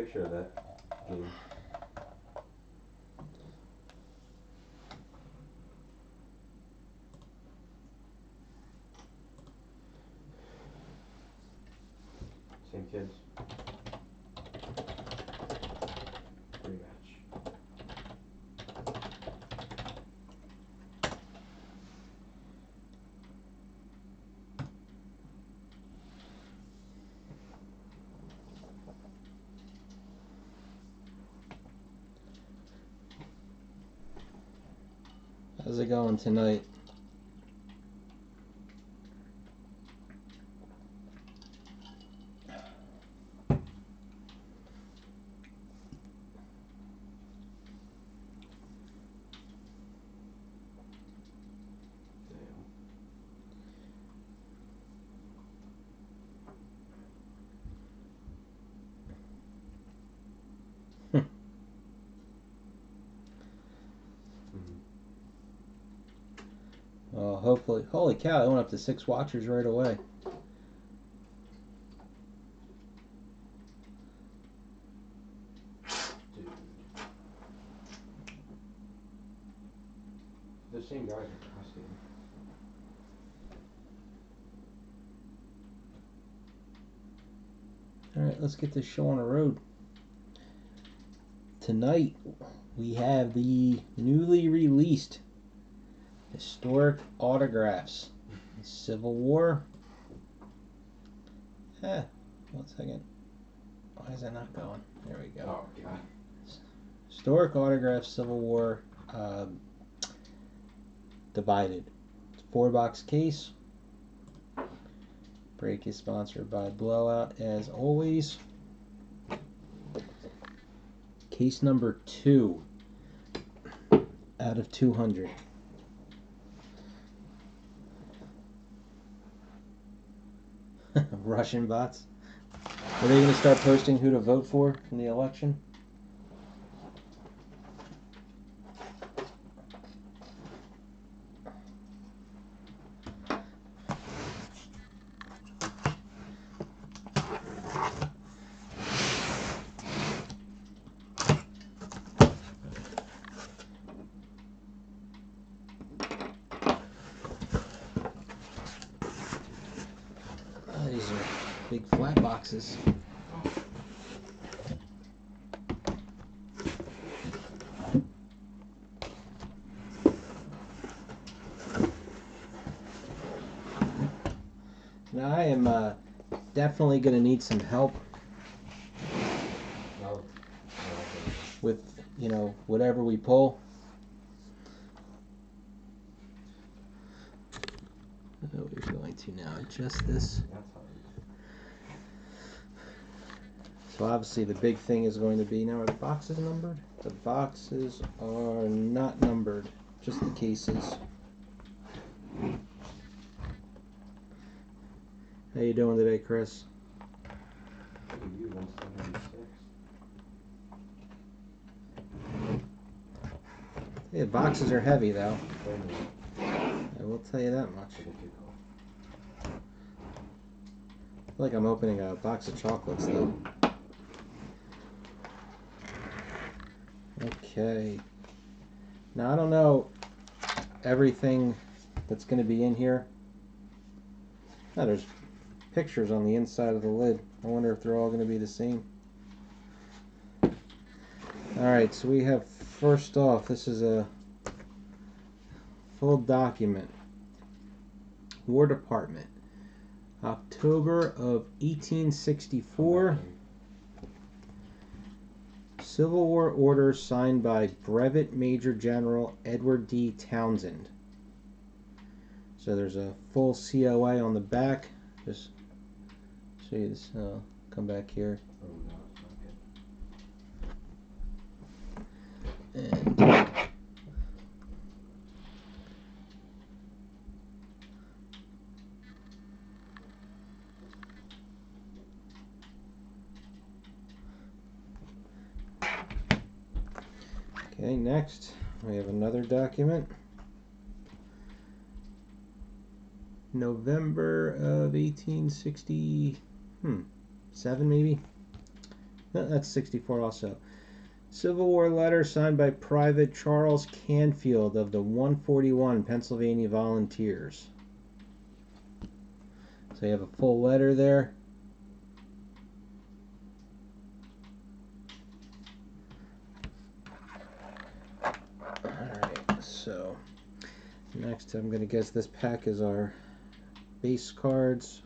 picture of that game. Same kids. Rematch. How's it going tonight? Well, hopefully, holy cow, I went up to 6 watchers right away. Dude. The same guys in costume. Alright, let's get this show on the road. Tonight, we have the newly released Historic Autographs. Civil War. 1 second. Why is that not going? There we go. Oh, God. Historic Autographs, Civil War, divided. 4-box case. Break is sponsored by Blowout, as always. Case number 2 out of 200. Russian bots. Are they going to start posting who to vote for in the election? These are big flat boxes. Now I am definitely going to need some help with, whatever we pull. So we're going to now adjust this. So obviously the big thing is going to be, now are the boxes numbered? The boxes are not numbered, just the cases. How you doing today, Chris? Yeah, boxes are heavy though. I will tell you that much. I feel like I'm opening a box of chocolates though. Okay. Now I don't know everything that's going to be in here. Now there's pictures on the inside of the lid. I wonder if they're all going to be the same. Alright, so we have, first off, this is a full document. War Department. October of 1864. Civil War order signed by Brevet Major General Edward D. Townsend. So there's a full COA on the back. Just show you this. Come back here. And okay, next we have another document. November of 1867 maybe. No, that's 64 also. Civil War letter signed by Private Charles Canfield of the 141 Pennsylvania Volunteers. So you have a full letter there. Alright, so next I'm going to guess this pack is our base cards.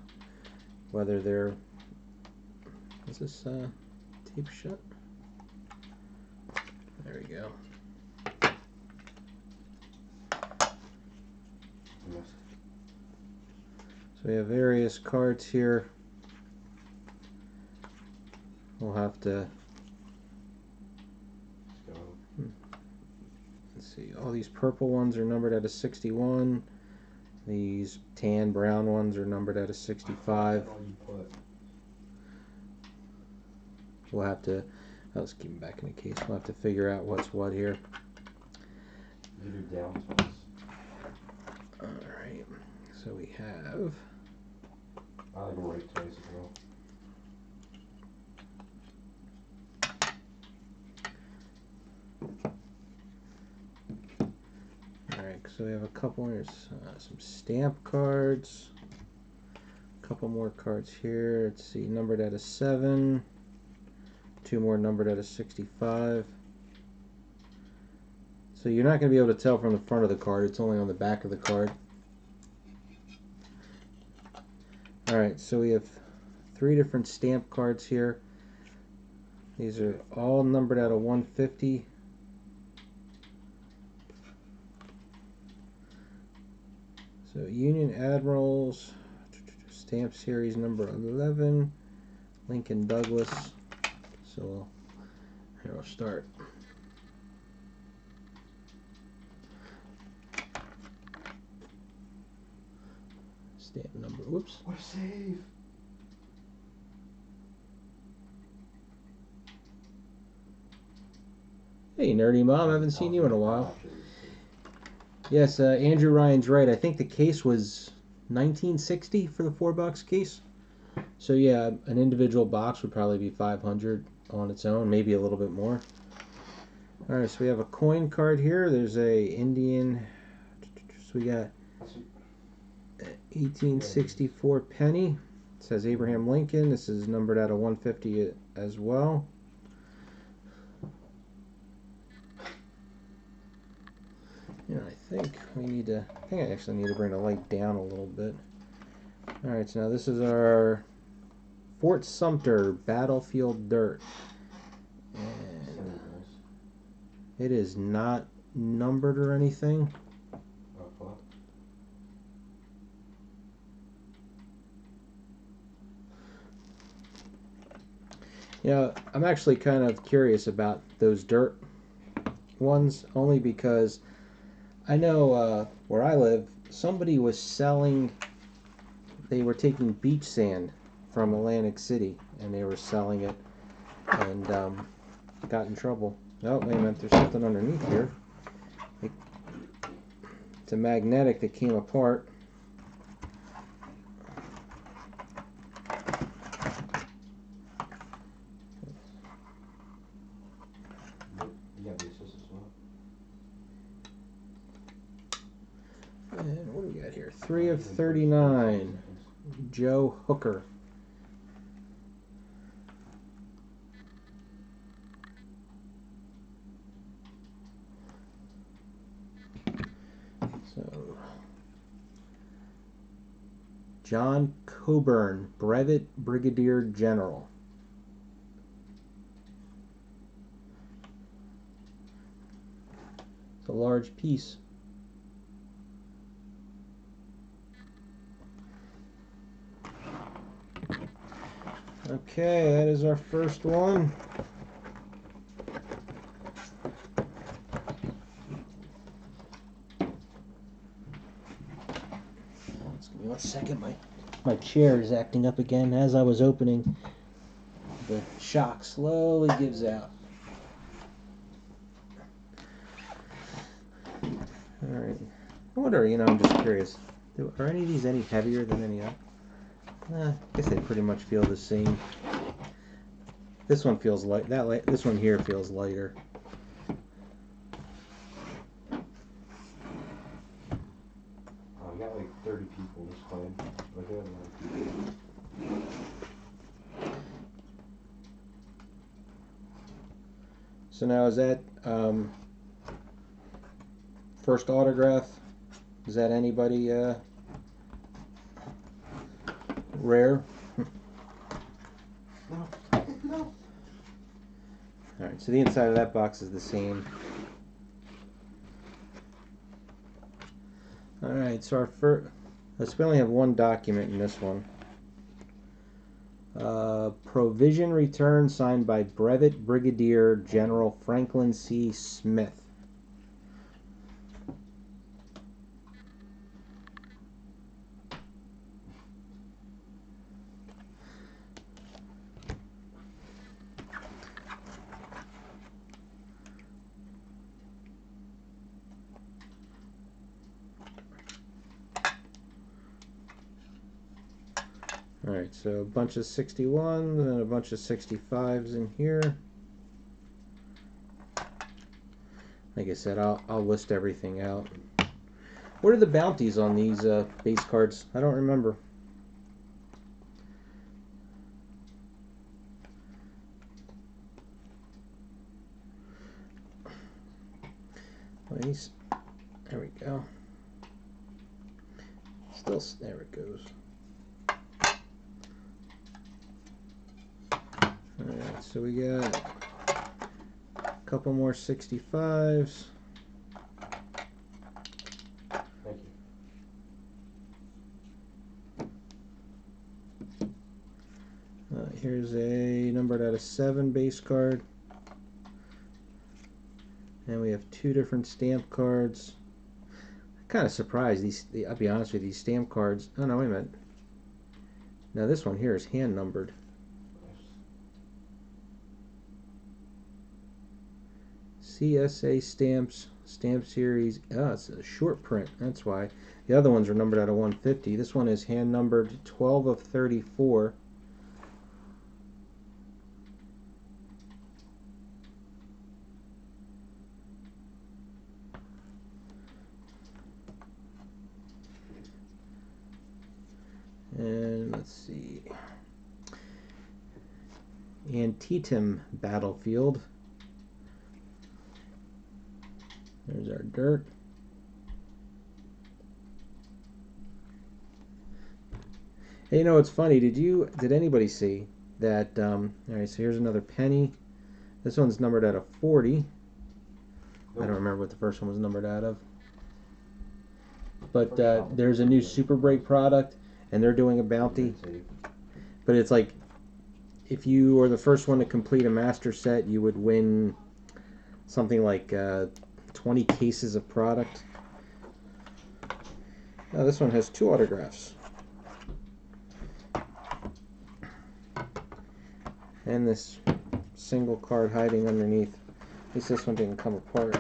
Whether they're... Is this tape shut? There we go. Yes. So we have various cards here. We'll have to... Let's go. Let's see, all these purple ones are numbered out of 61. These tan brown ones are numbered out of 65. All you put. We'll have to, let's keep them back in the case. We'll have to figure out what's what here. You do down ones. Alright, so we have, I like them right twice as well. alright, so we have a couple, there's some stamp cards. A couple more cards here. Let's see, numbered out of 7. 2 more numbered out of 65. So you're not going to be able to tell from the front of the card, it's only on the back of the card. Alright, so we have 3 different stamp cards here. These are all numbered out of 150. So Union Admirals, stamp series number 11, Lincoln Douglas. So here we'll start. Stamp number, whoops. What a save! Hey, Nerdy Mom, I haven't seen you in a while. Yes, Andrew Ryan's right. I think the case was 1960 for the 4-box case. So yeah, an individual box would probably be 500 on its own, maybe a little bit more. All right, so we have a coin card here. There's a Indian. So we got 1864 penny. It says Abraham Lincoln. This is numbered out of 150 as well. Yeah, I think I actually need to bring the light down a little bit. All right, so now this is our Fort Sumter Battlefield Dirt. And it is not numbered or anything. Yeah, I'm actually kind of curious about those dirt ones, only because I know where I live, somebody was selling, they were taking beach sand from Atlantic City, and they were selling it, and got in trouble. Oh, wait a minute, there's something underneath here. It's a magnetic that came apart. And what do we got here? 3 of 39. Joe Hooker. So, John Coburn, Brevet Brigadier General. It's a large piece. Okay, that is our first one. Just give me 1 second. My chair is acting up again as I was opening. The shock slowly gives out. Alright. I wonder, I'm just curious. Are any of these any heavier than any other? I guess they pretty much feel the same. This one feels light. This one here feels lighter. We got like 30 people this playing. Like they have a lot of people. So now is that first autograph? Is that anybody rare? No. No. Alright, so the inside of that box is the same. Alright, so our first, we only have one document in this one. Provision return signed by Brevet Brigadier General Franklin C. Smith. Alright, so a bunch of 61s and a bunch of 65s in here. Like I said, I'll list everything out. What are the bounties on these base cards? I don't remember. These, there we go. Still, there it goes. Alright, so we got a couple more 65s. Thank you. Here's a numbered out of 7 base card. And we have 2 different stamp cards. I'm kind of surprised. I'll be honest with you, these stamp cards. Oh no, wait a minute. Now this one here is hand numbered. CSA stamps, stamp series. Oh, it's a short print. That's why. The other ones are numbered out of 150. This one is hand numbered 12 of 34. And let's see. Antietam Battlefield. There's our dirt. Hey, you know what's funny? Did anybody see that? All right, so here's another penny. This one's numbered out of 40. Nope. I don't remember what the first one was numbered out of. But there's a new Super Break product, and they're doing a bounty. But it's like, if you are the first one to complete a master set, you would win something like 20 cases of product. Now this one has 2 autographs. And this single card hiding underneath. At least this one didn't come apart.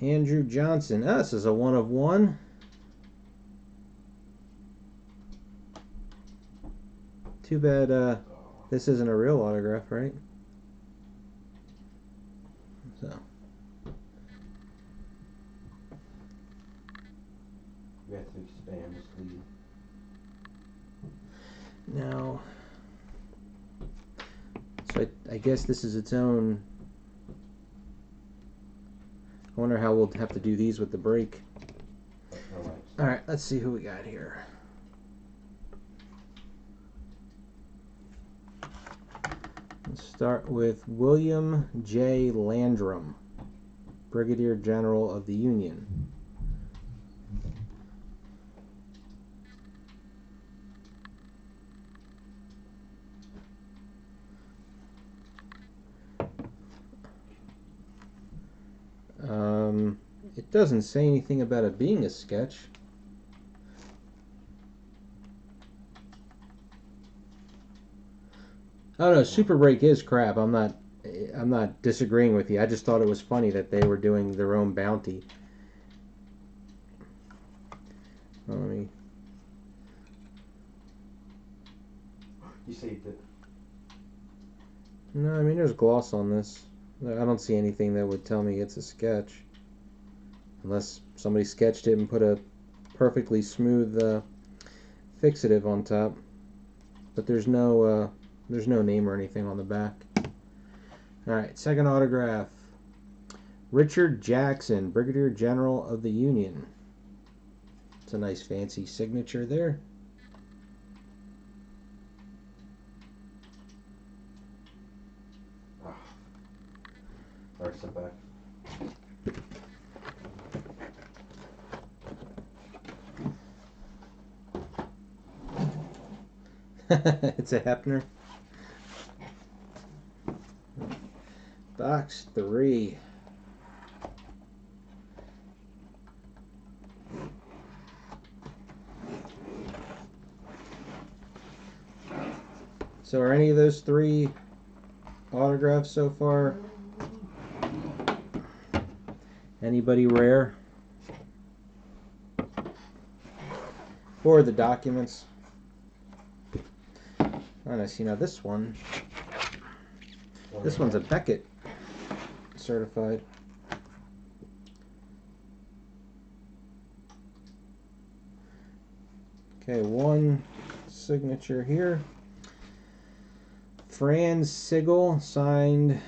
Andrew Johnson. Ah, this is a 1 of 1. Too bad this isn't a real autograph, right? So. We have to expand this lead. Now, so I guess this is its own. I wonder how we'll have to do these with the break. All right, let's see who we got here. Let's start with William J. Landrum, Brigadier General of the Union. It doesn't say anything about it being a sketch. Oh no, Super Break is crap. I'm not disagreeing with you. I just thought it was funny that they were doing their own bounty. Well, received it. No, I mean there's gloss on this. I don't see anything that would tell me it's a sketch. Unless somebody sketched it and put a perfectly smooth fixative on top. But there's no name or anything on the back. Alright, second autograph. Richard Jackson, Brigadier General of the Union. It's a nice fancy signature there. Alright, sit back. It's a Hefner. Box 3. So are any of those 3 autographs so far? Anybody rare? Or the documents? Oh, nice. You know, this one. This one's a Beckett certified. Okay, one signature here. Franz Sigel signed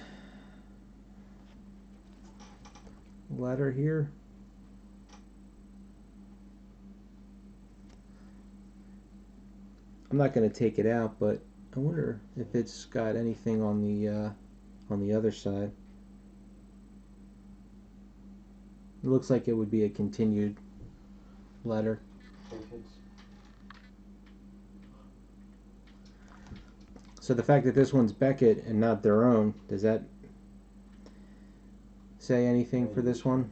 letter here. I'm not going to take it out, but I wonder if it's got anything on the other side. It looks like it would be a continued letter. So the fact that this one's Beckett and not their own, does that say anything for this one?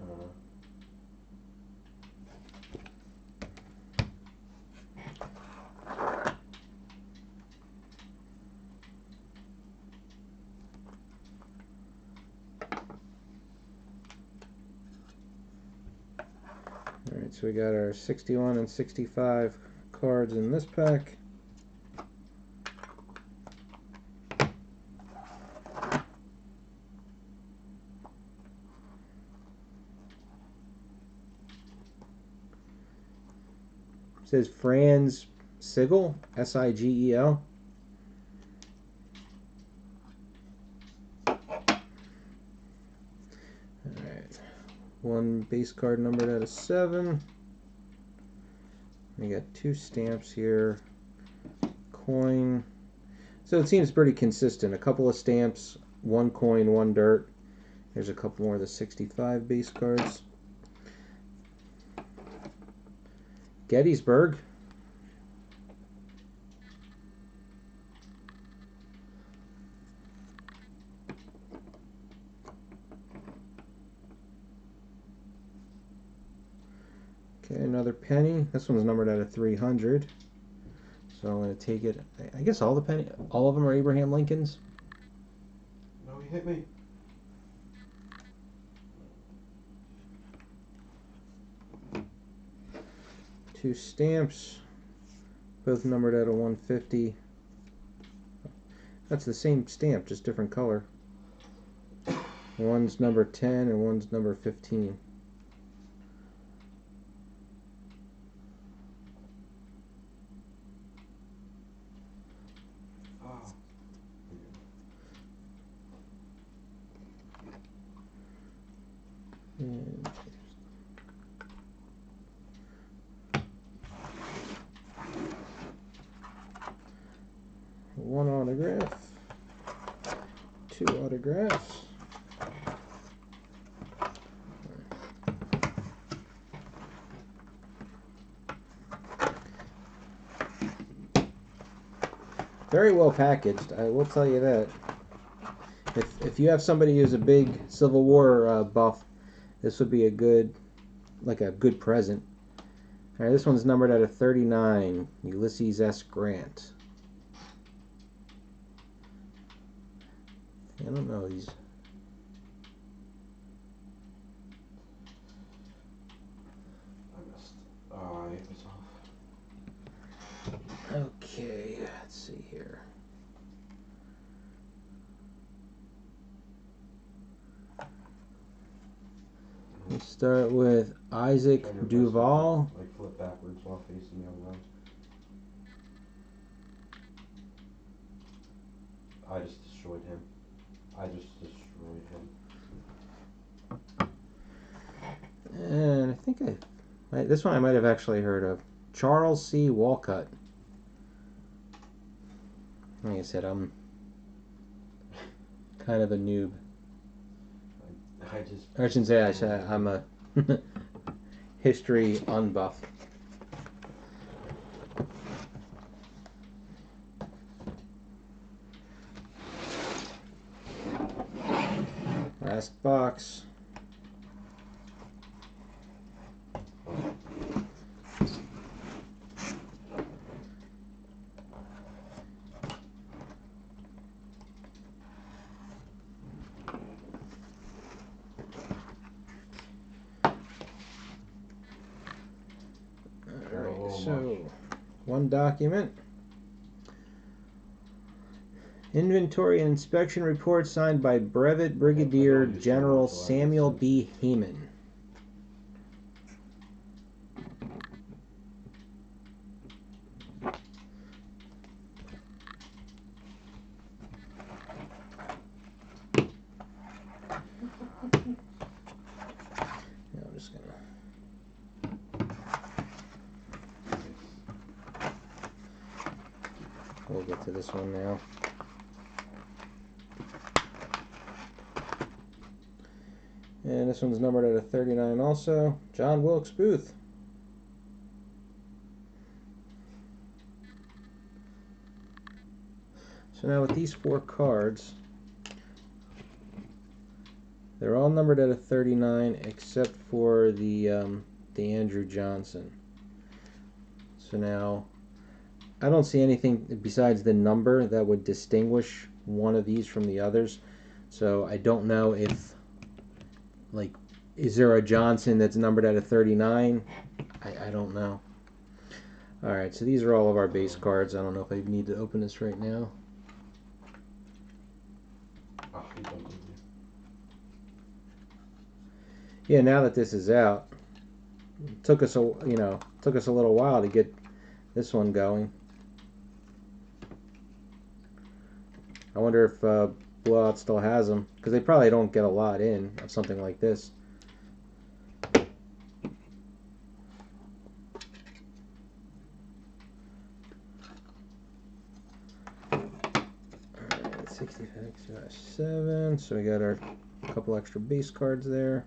Alright, so we got our 61 and 65 cards in this pack. It says Franz Sigel, S-I-G-E-L. Alright, one base card numbered out of 7. We got 2 stamps here, coin. So it seems pretty consistent. A couple of stamps, 1 coin, 1 dirt. There's a couple more of the 65 base cards. Gettysburg. Okay, another penny. This one's numbered out of 300. So I'm going to take it. I guess all of them are Abraham Lincolns. No, he hit me. Two stamps, both numbered out of 150. That's the same stamp, just different color. One's number 10 and one's number 15. Oh. And one autograph, 2 autographs. Very well packaged, I will tell you that. If you have somebody who's a big Civil War buff, this would be a good present. All right, this one's numbered out of 39. Ulysses S. Grant. I don't know these. I missed. Oh, it was off. Okay, let's see here. Start with Isaac And your Duval. wrist, like flip backwards while facing the other way. I just destroyed him. And I think this one I might have actually heard of. Charles C. Walcott. Like I said, I'm kind of a noob. I shouldn't say I'm a history unbuff. Last box. So, one document. Inventory and inspection report signed by Brevet Brigadier General Samuel B. Heyman. I'm just gonna. We'll get to this one now. And this one's numbered at a 39 also. John Wilkes Booth. So now with these 4 cards, they're all numbered at a 39 except for the Andrew Johnson. So now I don't see anything besides the number that would distinguish one of these from the others. So I don't know if, like, is there a Johnson that's numbered at a 39? I don't know. Alright, so these are all of our base cards. I don't know if I need to open this right now. Yeah, now that this is out, it took us a little while to get this one going. I wonder if Blowout still has them, because they probably don't get a lot in of something like this. Alright, 65-7, so we got our couple extra base cards there.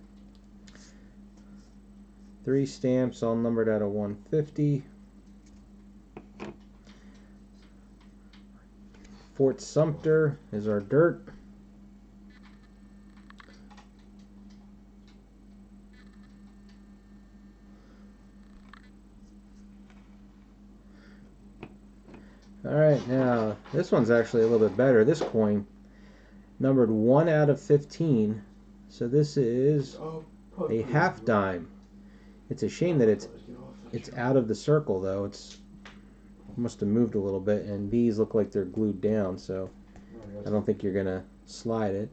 3 stamps, all numbered out of 150. Fort Sumter is our dirt. Alright, now this one's actually a little bit better. This coin, numbered 1 out of 15. So this is a half dime. It's a shame that it's out of the circle, though. It's must have moved a little bit, and these look like they're glued down, so I don't think you're gonna slide it.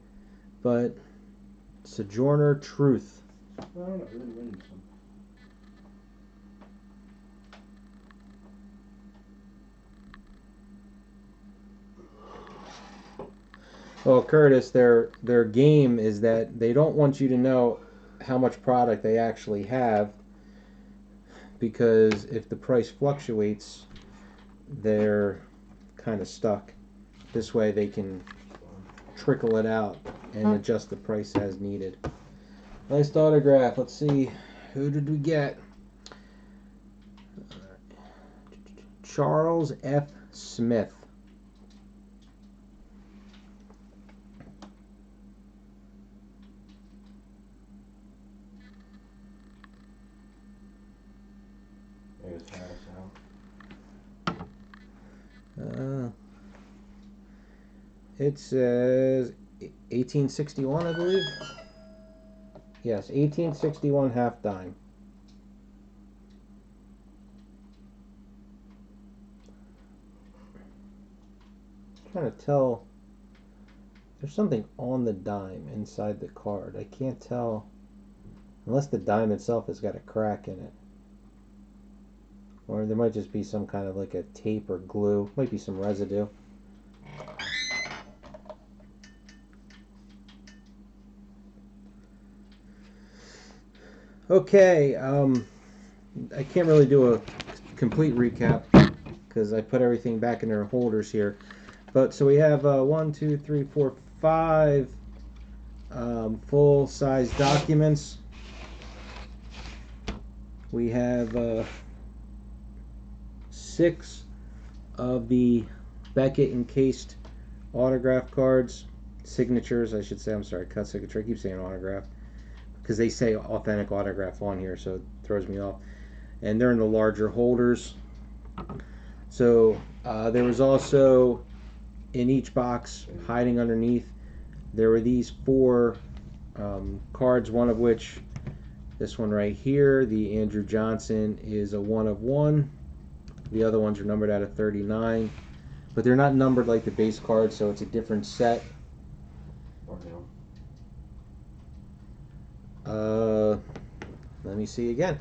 But Sojourner Truth. Well, Curtis, their game is that they don't want you to know how much product they actually have, because if the price fluctuates, they're kind of stuck. This way they can trickle it out and adjust the price as needed. Nice autograph. Let's see, who did we get? Charles F. Smith. It says 1861, I believe. Yes, 1861 half dime. I'm trying to tell. There's something on the dime inside the card. I can't tell Unless the dime itself has got a crack in it. Or there might just be some kind of like a tape or glue. Might be some residue. Okay, I can't really do a complete recap because I put everything back in their holders here. But so we have 1, 2, 3, 4, 5 full-size documents. We have 6 of the Beckett encased autograph cards, signatures, I should say. I'm sorry, cut signature. I keep saying autograph because they say authentic autograph on here, so it throws me off. And they're in the larger holders. So there was also in each box, hiding underneath, there were these 4 cards, one of which, this one right here, the Andrew Johnson, is a 1 of 1. The other ones are numbered out of 39, but they're not numbered like the base cards, so it's a different set. Or no. Let me see again.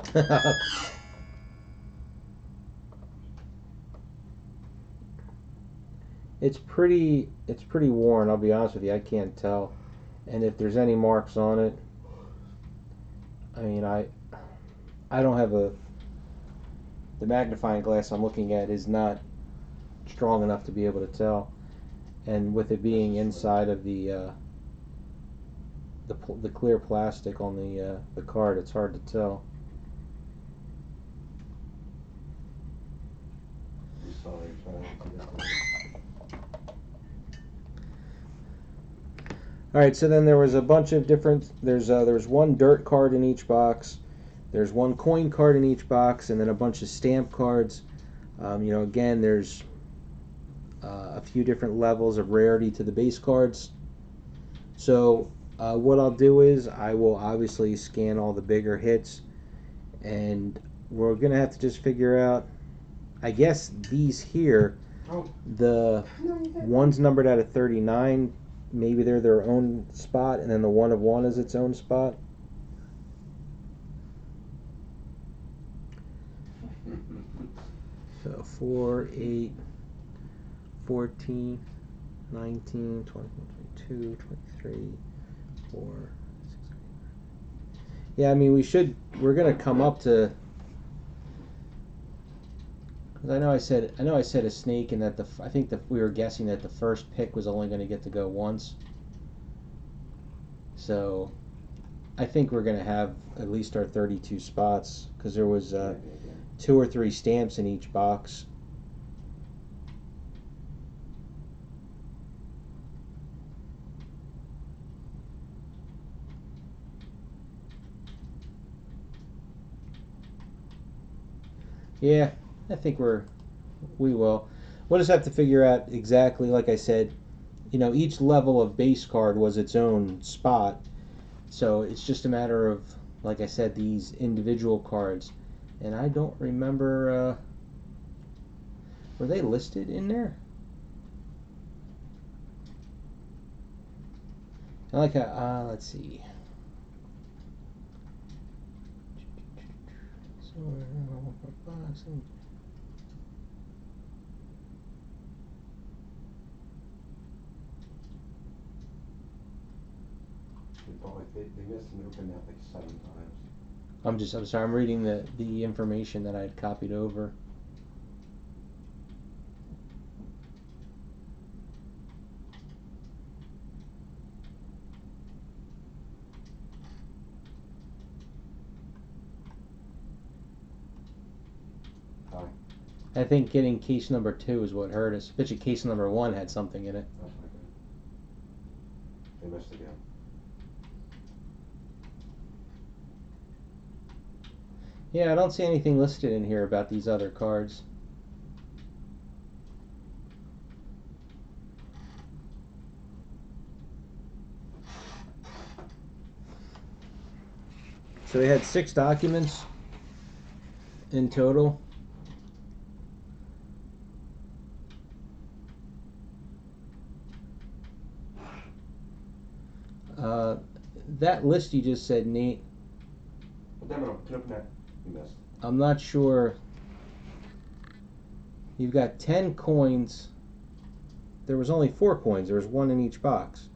It's pretty worn, I'll be honest with you. I can't tell. And if there's any marks on it, I mean, I don't have the magnifying glass I'm looking at is not strong enough to be able to tell. And with it being inside of the clear plastic on the card, it's hard to tell. All right, so then there was a bunch of different. There was 1 dirt card in each box. There's 1 coin card in each box, and then a bunch of stamp cards. Again, there's a few different levels of rarity to the base cards. So what I'll do is I will obviously scan all the bigger hits, and we're gonna have to just figure out. I guess these here, the ones numbered out of 39. Maybe they're their own spot, and then the 1 of 1 is its own spot. So 4, 8, 14, 19, 21, 22, 23, 4, 6, 7. Yeah, I mean, we're going to come up to, because I know I said a snake, and that I think that we were guessing that the first pick was only going to get to go once. So I think we're going to have at least our 32 spots, because there was 2 or 3 stamps in each box. Yeah, I think we will. We'll just have to figure out exactly, like I said, each level of base card was its own spot. So it's just a matter of, like I said, these individual cards. And I don't remember, were they listed in there? I like how, let's see. They missed and opened that like 7 times. I'm sorry, I'm reading the information that I had copied over. Hi. I think getting case number 2 is what hurt us. I bet you case number 1 had something in it. That's not good. They missed again. Yeah, I don't see anything listed in here about these other cards. So they had 6 documents in total. That list you just said, Nate, can open that. You missed. I'm not sure. You've got 10 coins. There was only 4 coins. There was 1 in each box.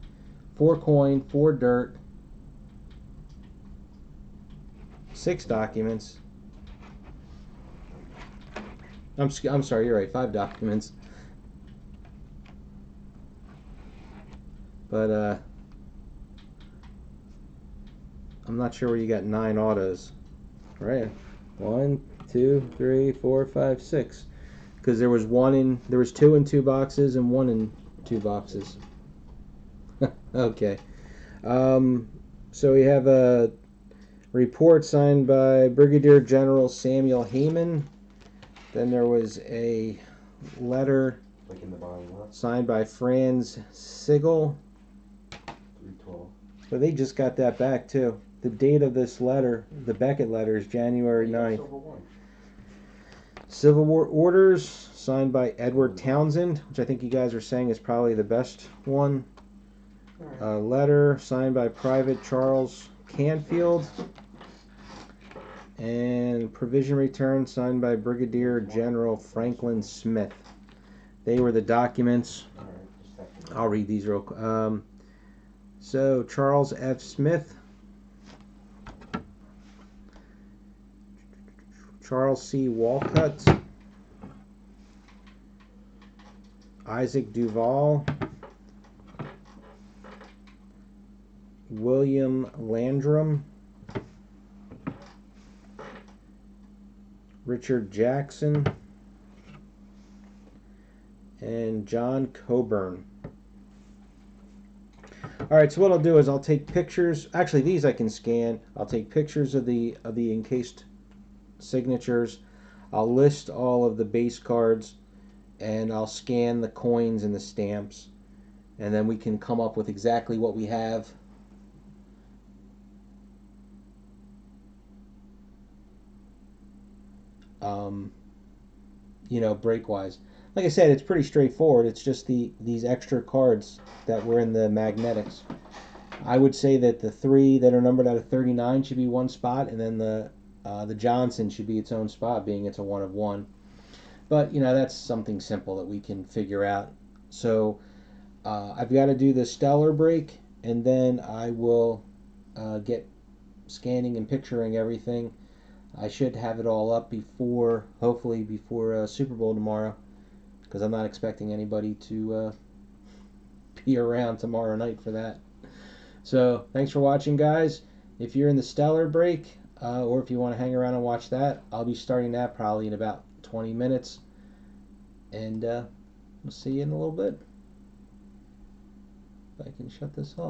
4 coin, 4 dirt, 6 documents. I'm sorry, you're right. 5 documents. But I'm not sure where you got 9 autos. All right, 1, 2, 3, 4, 5, 6. Because there was 2 in 2 boxes and 1 in 2 boxes. Okay. So we have a report signed by Brigadier General Samuel Heyman. Then there was a letter Like in the bottom left. signed by Franz Sigel. 312. But they just got that back too. The date of this letter, the Beckett letter, is January 9th. Silver one. Civil War orders signed by Edward Townsend, which I think you guys are saying is probably the best one. A letter signed by Private Charles Canfield. And provision return signed by Brigadier General Franklin Smith. They were the documents. All right, just have to- I'll read these real quick. So Charles F. Smith, Charles C. Walcott, Isaac Duval, William Landrum, Richard Jackson, and John Coburn. Alright, so what I'll do is I'll take pictures. Actually, these I can scan. I'll take pictures of the encased signatures. I'll list all of the base cards, and I'll scan the coins and the stamps, and then we can come up with exactly what we have. Break-wise. Like I said, it's pretty straightforward. It's just these extra cards that were in the magnetics. I would say that the 3 that are numbered out of 39 should be one spot, and then the Johnson should be its own spot, being it's a 1 of 1. But that's something simple that we can figure out. So I've got to do the stellar break, and then I will get scanning and picturing everything. I should have it all up hopefully before Super Bowl tomorrow, because I'm not expecting anybody to be around tomorrow night for that. So thanks for watching, guys. If you're in the stellar break, or if you want to hang around and watch that, I'll be starting that probably in about 20 minutes. And we'll see you in a little bit. If I can shut this off.